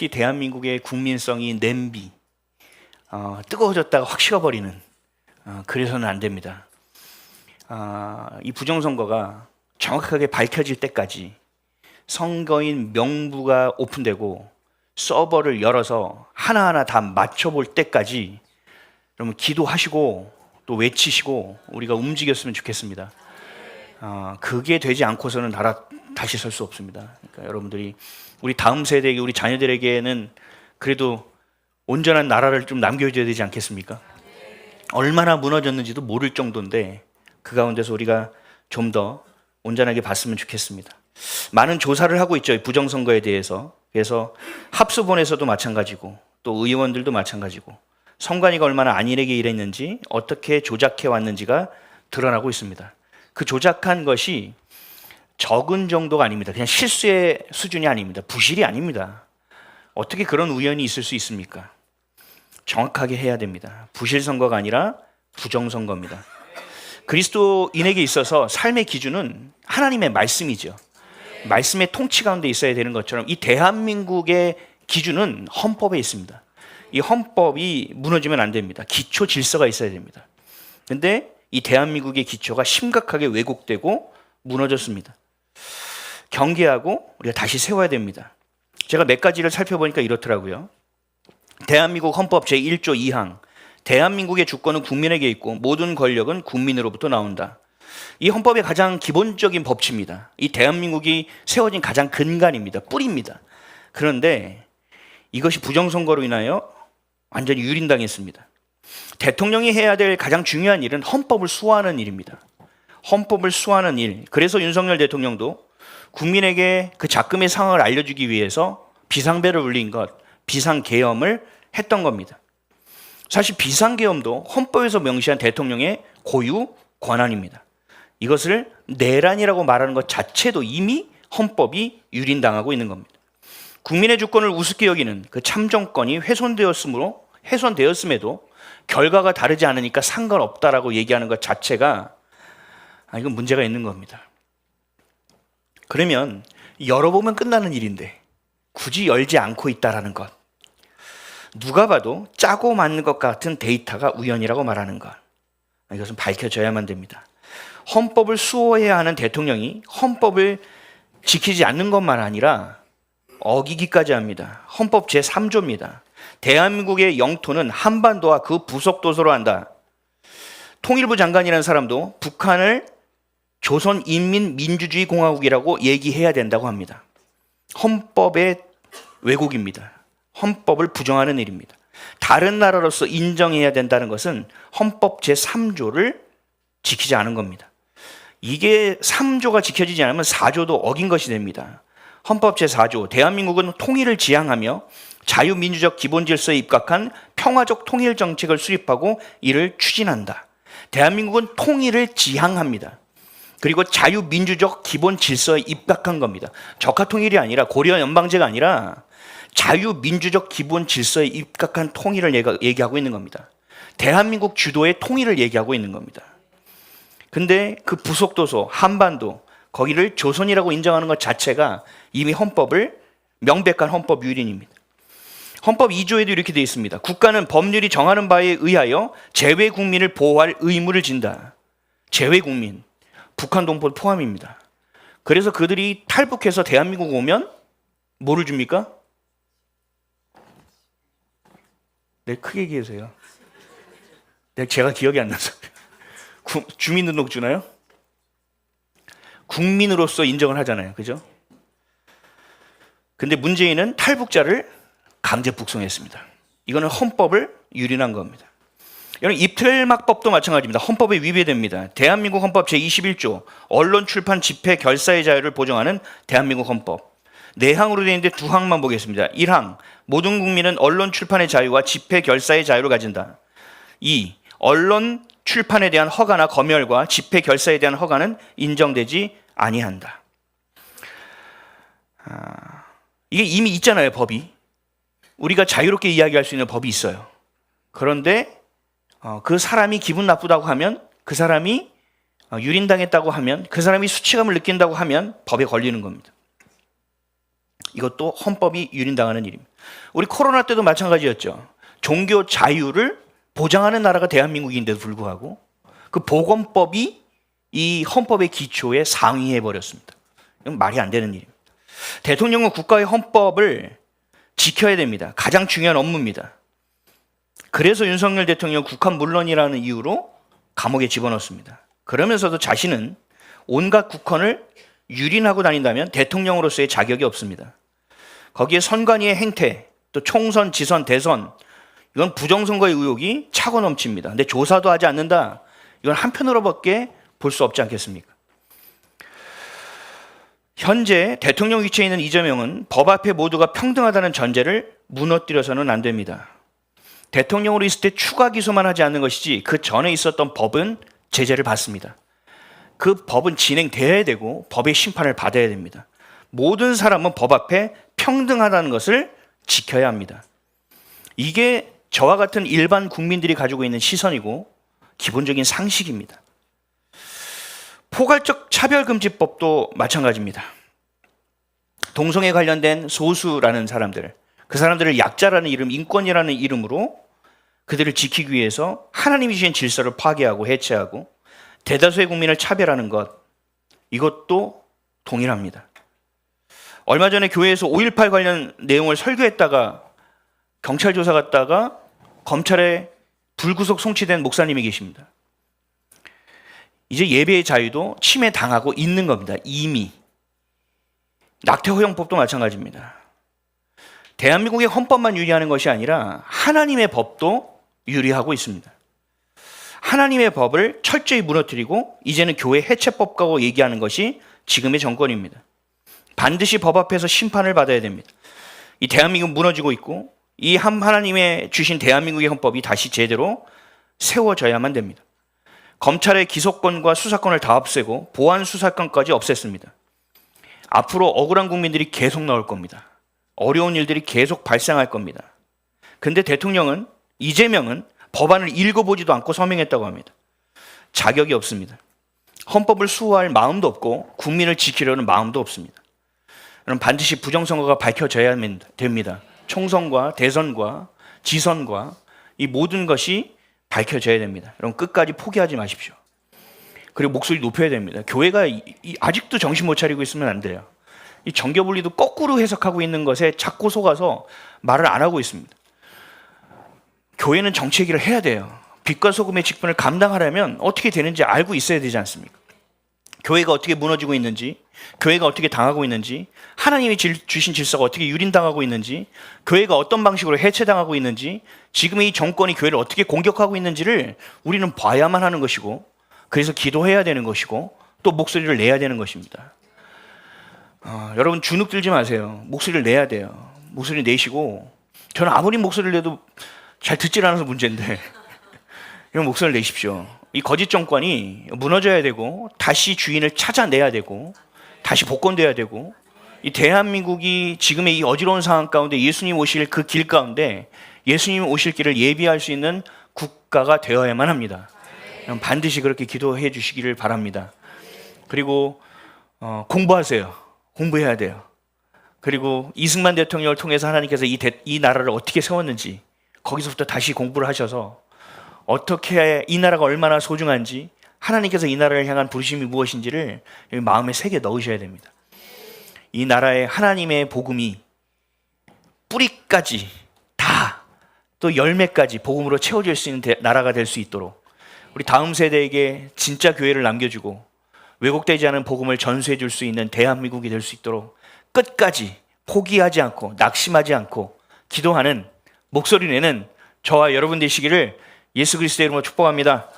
특히 대한민국의 국민성이 냄비, 뜨거워졌다가 확 식어버리는, 그래서는 안 됩니다. 이 부정선거가 정확하게 밝혀질 때까지 선거인 명부가 오픈되고 서버를 열어서 하나하나 다 맞춰볼 때까지 여러분 기도하시고 또 외치시고 우리가 움직였으면 좋겠습니다. 그게 되지 않고서는 나라 다시 설 수 없습니다. 그러니까 여러분들이 우리 다음 세대에게, 우리 자녀들에게는 그래도 온전한 나라를 좀 남겨줘야 되지 않겠습니까? 얼마나 무너졌는지도 모를 정도인데 그 가운데서 우리가 좀 더 온전하게 봤으면 좋겠습니다. 많은 조사를 하고 있죠, 부정선거에 대해서. 그래서 합수본에서도 마찬가지고 또 의원들도 마찬가지고 선관위가 얼마나 안일하게 일했는지, 어떻게 조작해 왔는지가 드러나고 있습니다. 그 조작한 것이 적은 정도가 아닙니다. 그냥 실수의 수준이 아닙니다. 부실이 아닙니다. 어떻게 그런 우연이 있을 수 있습니까? 정확하게 해야 됩니다. 부실 선거가 아니라 부정선거입니다. 그리스도인에게 있어서 삶의 기준은 하나님의 말씀이죠. 말씀의 통치 가운데 있어야 되는 것처럼 이 대한민국의 기준은 헌법에 있습니다. 이 헌법이 무너지면 안 됩니다. 기초 질서가 있어야 됩니다. 그런데 이 대한민국의 기초가 심각하게 왜곡되고 무너졌습니다. 경계하고 우리가 다시 세워야 됩니다. 제가 몇 가지를 살펴보니까 이렇더라고요. 대한민국 헌법 제1조 2항, 대한민국의 주권은 국민에게 있고 모든 권력은 국민으로부터 나온다. 이 헌법의 가장 기본적인 법칙입니다. 이 대한민국이 세워진 가장 근간입니다. 뿌리입니다. 그런데 이것이 부정선거로 인하여 완전히 유린당했습니다. 대통령이 해야 될 가장 중요한 일은 헌법을 수호하는 일입니다. 헌법을 수호하는 일. 그래서 윤석열 대통령도 국민에게 그 작금의 상황을 알려주기 위해서 비상벨을 울린 것, 비상계엄을 했던 겁니다. 사실 비상계엄도 헌법에서 명시한 대통령의 고유 권한입니다. 이것을 내란이라고 말하는 것 자체도 이미 헌법이 유린당하고 있는 겁니다. 국민의 주권을 우습게 여기는 그 참정권이 훼손되었음에도 결과가 다르지 않으니까 상관없다라고 얘기하는 것 자체가 이건 문제가 있는 겁니다. 그러면 열어보면 끝나는 일인데 굳이 열지 않고 있다라는 것, 누가 봐도 짜고 맞는 것 같은 데이터가 우연이라고 말하는 것, 이것은 밝혀져야만 됩니다. 헌법을 수호해야 하는 대통령이 헌법을 지키지 않는 것만 아니라 어기기까지 합니다. 헌법 제3조입니다. 대한민국의 영토는 한반도와 그 부속도서로 한다. 통일부 장관이라는 사람도 북한을 조선인민민주주의 공화국이라고 얘기해야 된다고 합니다. 헌법의 왜곡입니다. 헌법을 부정하는 일입니다. 다른 나라로서 인정해야 된다는 것은 헌법 제3조를 지키지 않은 겁니다. 이게 3조가 지켜지지 않으면 4조도 어긴 것이 됩니다. 헌법 제4조, 대한민국은 통일을 지향하며 자유민주적 기본질서에 입각한 평화적 통일 정책을 수립하고 이를 추진한다. 대한민국은 통일을 지향합니다. 그리고 자유민주적 기본질서에 입각한 겁니다. 적화통일이 아니라, 고려 연방제가 아니라 자유민주적 기본질서에 입각한 통일을 얘기하고 있는 겁니다. 대한민국 주도의 통일을 얘기하고 있는 겁니다. 근데 그 부속도서, 한반도, 거기를 조선이라고 인정하는 것 자체가 이미 명백한 헌법 유린입니다. 헌법 2조에도 이렇게 되어 있습니다. 국가는 법률이 정하는 바에 의하여 재외국민을 보호할 의무를 진다. 재외국민, 북한 동포 포함입니다. 그래서 그들이 탈북해서 대한민국 오면 뭐를 줍니까? 네, 크게 얘기해주세요. 제가 기억이 안 나서. 주민등록 주나요? 국민으로서 인정을 하잖아요. 그죠? 근데 문재인은 탈북자를 강제 북송했습니다. 이거는 헌법을 유린한 겁니다. 여러분, 입틀막법도 마찬가지입니다. 헌법에 위배됩니다. 대한민국 헌법 제21조 언론, 출판, 집회, 결사의 자유를 보장하는 대한민국 헌법. 4항으로 되어 있는데 2항만 보겠습니다. 1항, 모든 국민은 언론, 출판의 자유와 집회, 결사의 자유를 가진다. 2. 언론, 출판에 대한 허가나 검열과 집회, 결사에 대한 허가는 인정되지 아니한다. 이게 이미 있잖아요, 법이. 우리가 자유롭게 이야기할 수 있는 법이 있어요. 그런데 그 사람이 기분 나쁘다고 하면, 그 사람이 유린당했다고 하면, 그 사람이 수치감을 느낀다고 하면 법에 걸리는 겁니다. 이것도 헌법이 유린당하는 일입니다. 우리 코로나 때도 마찬가지였죠. 종교 자유를 보장하는 나라가 대한민국인데도 불구하고 그 보건법이 이 헌법의 기초에 상이해버렸습니다. 이건 말이 안 되는 일입니다. 대통령은 국가의 헌법을 지켜야 됩니다. 가장 중요한 업무입니다. 그래서 윤석열 대통령 국한 물론이라는 이유로 감옥에 집어넣습니다. 그러면서도 자신은 온갖 국헌을 유린하고 다닌다면 대통령으로서의 자격이 없습니다. 거기에 선관위의 행태, 또 총선, 지선, 대선, 이건 부정선거의 의혹이 차고 넘칩니다. 근데 조사도 하지 않는다. 이건 한편으로밖에 볼 수 없지 않겠습니까? 현재 대통령 위치에 있는 이재명은 법 앞에 모두가 평등하다는 전제를 무너뜨려서는 안 됩니다. 대통령으로 있을 때 추가 기소만 하지 않는 것이지 그 전에 있었던 법은 제재를 받습니다. 그 법은 진행돼야 되고 법의 심판을 받아야 됩니다. 모든 사람은 법 앞에 평등하다는 것을 지켜야 합니다. 이게 저와 같은 일반 국민들이 가지고 있는 시선이고 기본적인 상식입니다. 포괄적 차별금지법도 마찬가지입니다. 동성애 관련된 소수라는 사람들, 그 사람들을 약자라는 이름, 인권이라는 이름으로 그들을 지키기 위해서 하나님이 주신 질서를 파괴하고 해체하고 대다수의 국민을 차별하는 것, 이것도 동일합니다. 얼마 전에 교회에서 5.18 관련 내용을 설교했다가 경찰 조사 갔다가 검찰에 불구속 송치된 목사님이 계십니다. 이제 예배의 자유도 침해당하고 있는 겁니다. 이미. 낙태 허용법도 마찬가지입니다. 대한민국의 헌법만 유리하는 것이 아니라 하나님의 법도 유리하고 있습니다. 하나님의 법을 철저히 무너뜨리고 이제는 교회 해체법과 얘기하는 것이 지금의 정권입니다. 반드시 법 앞에서 심판을 받아야 됩니다. 이 대한민국은 무너지고 있고 이 하나님의 주신 대한민국의 헌법이 다시 제대로 세워져야만 됩니다. 검찰의 기소권과 수사권을 다 없애고 보안 수사권까지 없앴습니다. 앞으로 억울한 국민들이 계속 나올 겁니다. 어려운 일들이 계속 발생할 겁니다. 근데 대통령은, 이재명은 법안을 읽어보지도 않고 서명했다고 합니다. 자격이 없습니다. 헌법을 수호할 마음도 없고 국민을 지키려는 마음도 없습니다. 그럼 반드시 부정선거가 밝혀져야 됩니다. 총선과 대선과 지선과 이 모든 것이 밝혀져야 됩니다. 여러분 끝까지 포기하지 마십시오. 그리고 목소리 높여야 됩니다. 교회가 아직도 정신 못 차리고 있으면 안 돼요. 이 정교분리도 거꾸로 해석하고 있는 것에 자꾸 속아서 말을 안 하고 있습니다. 교회는 정치 얘기를 해야 돼요. 빛과 소금의 직분을 감당하려면 어떻게 되는지 알고 있어야 되지 않습니까? 교회가 어떻게 무너지고 있는지, 교회가 어떻게 당하고 있는지, 하나님이 주신 질서가 어떻게 유린당하고 있는지, 교회가 어떤 방식으로 해체당하고 있는지, 지금 이 정권이 교회를 어떻게 공격하고 있는지를 우리는 봐야만 하는 것이고, 그래서 기도해야 되는 것이고, 또 목소리를 내야 되는 것입니다. 여러분 주눅 들지 마세요. 목소리를 내야 돼요. 목소리 내시고, 저는 아무리 목소리를 내도 잘 듣질 않아서 문제인데 이런 목소리를 내십시오. 이 거짓 정권이 무너져야 되고 다시 주인을 찾아내야 되고 다시 복권돼야 되고 이 대한민국이 지금의 이 어지러운 상황 가운데 예수님 오실 그 길 가운데 예수님 오실 길을 예비할 수 있는 국가가 되어야만 합니다. 반드시 그렇게 기도해 주시기를 바랍니다. 그리고 공부하세요. 공부해야 돼요. 그리고 이승만 대통령을 통해서 하나님께서 이 나라를 어떻게 세웠는지 거기서부터 다시 공부를 하셔서 어떻게 이 나라가 얼마나 소중한지 하나님께서 이 나라를 향한 부르심이 무엇인지를 마음에 새겨 넣으셔야 됩니다. 이 나라의 하나님의 복음이 뿌리까지 다 또 열매까지 복음으로 채워질 수 있는 나라가 될 수 있도록 우리 다음 세대에게 진짜 교회를 남겨주고 왜곡되지 않은 복음을 전수해 줄 수 있는 대한민국이 될 수 있도록 끝까지 포기하지 않고 낙심하지 않고 기도하는 목소리 내는 저와 여러분 되시기를 예수 그리스도의 이름으로 축복합니다.